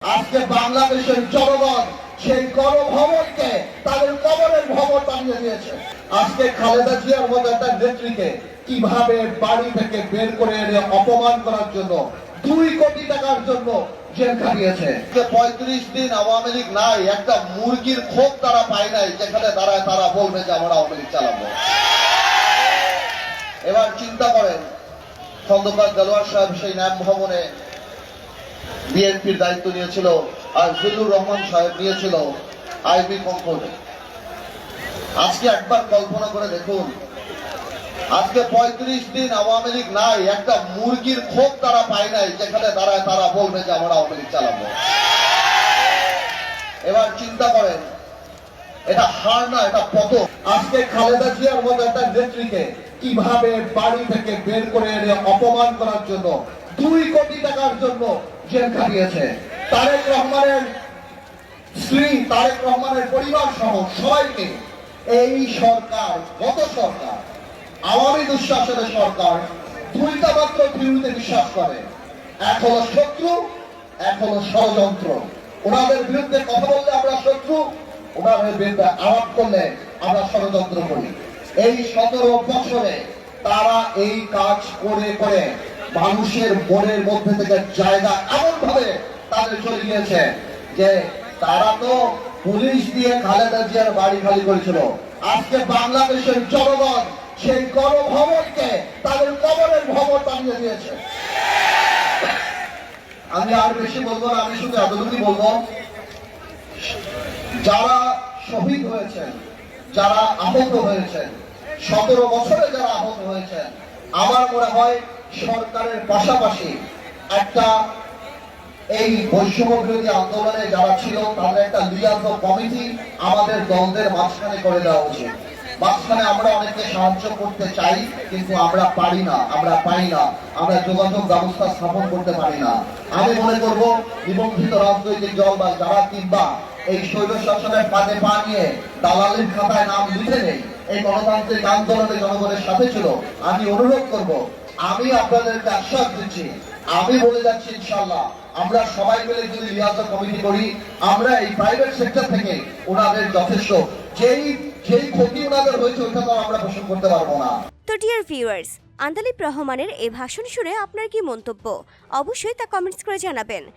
আজকে বাংলাদেশের জনগণ সেই গণভবনকে তাদের কবরের ভবন বানিয়ে দিয়েছে। আজকে খালেদা জিয়ার মতো একটা নেত্রীকে কিভাবে বাড়ি থেকে বের করে এনে অপমান করার জন্য 2 কোটি টাকার জন্য জেল খাটিয়েছে। 35 দিন আওয়ামী লীগ নাই, একটা মুরগির খোপ তারা পায় নাই যেখানে দাঁড়ায় তারা বলবে যে আমরা আওয়ামী লীগ চালাবো। এবার চিন্তা করেন, খন্দকার দেলোয়ার সাহেব সেই ন্যাম ভবনে বিএনপির দায়িত্ব নিয়েছিল, আর জিল্লুর রহমান সাহেব নিয়েছিল আইবি কম্পোর্টে। আজকে একবার কল্পনা করে দেখুন, আজকে 35 দিন আওয়ামী লীগ নাই, একটা মুরগির খোপ তারা পায় নাই যেখানে দাঁড়ায় তারা বলবে যে আমরা আওয়ামী লীগ চালাবো। এবার চিন্তা করেন, এটা হার না, এটা পতন। আজকে খালেদা জিয়ার মতো একটা নেত্রীকে কিভাবে বাড়ি থেকে বের করে এনে অপমান করার জন্য 2 কোটি টাকার জন্য জেল খাটিয়েছে। তারেক রহমানের স্ত্রী, তারেক রহমানের পরিবার সহ সবাইকে এই সরকার, গত সরকার, আওয়ামী দুঃশাসনের সরকার, দুইটা মাত্র থিওরিতে বিশ্বাস করে। এক হলো শত্রু, এক হলো ষড়যন্ত্র। ওনাদের বিরুদ্ধে কথা বললে আমরা শত্রু, ওনাদের বিরুদ্ধে আঘাত করলে আমরা ষড়যন্ত্র করি। এই 17 বছরে তারা এই কাজ করে করে মানুষের মনের মধ্যে থেকে জায়গা এমন ভাবে তাদের চলে গিয়েছে যে তারা তো পুলিশ দিয়ে খালেদা জিয়ার বাড়ি খালি করেছিল। আজকে বাংলাদেশের জনগণ সেই গণভবনকে তাদের কবরের ভবন বানিয়ে দিয়েছে। আমি আর বেশি বলবো না, আমি শুধু এতটুকুই বলবো, যারা শহীদ হয়েছেন, যারা আহত হয়েছেন, 17 বছরে যারা আহত হয়েছেন, আমার মনে হয় সরকারের পাশাপাশি একটা এই বৈষম্য বিরোধী আন্দোলনে যারা ছিল তাদের একটা লিয়াজত কমিটি আমাদের দলদের মাঝখানে করে দেওয়া উচিত। মাঝখানে আমরা অনেকে সাহায্য করতে চাই, কিন্তু আমরা পারি না, আমরা পাই না, আমরা যোগাযোগ ব্যবস্থা স্থাপন করতে পারি না। আমি মনে করব নিবন্ধিত রাজনৈতিক দল বা যারা কিংবা এই স্বৈর শাসনের ফাঁদে পা নিয়ে দালালির খাতায় নাম লিখে নেই, এই গণতান্ত্রিক আন্দোলনে জনগণের সাথে ছিল, আমি অনুরোধ করব, আমি আপনাদেরকে আশ্বাস দিচ্ছি, আমি বলে যাচ্ছি ইনশাআল্লাহ আমরা সবাই মিলে যদি লিয়াজত কমিটি করি, আমরা এই প্রাইভেট সেক্টর থেকে ওনাদের যথেষ্ট যেই ক্ষতি ওনাদের হয়েছে ওইটা তো আমরা পোষণ করতে পারবো না। তো ডিয়ার ভিউয়ার্স, আন্দালিব রহমানের এই ভাষণ শুনে আপনার কি মন্তব্য? অবশ্যই তা কমেন্টস করে জানাবেন।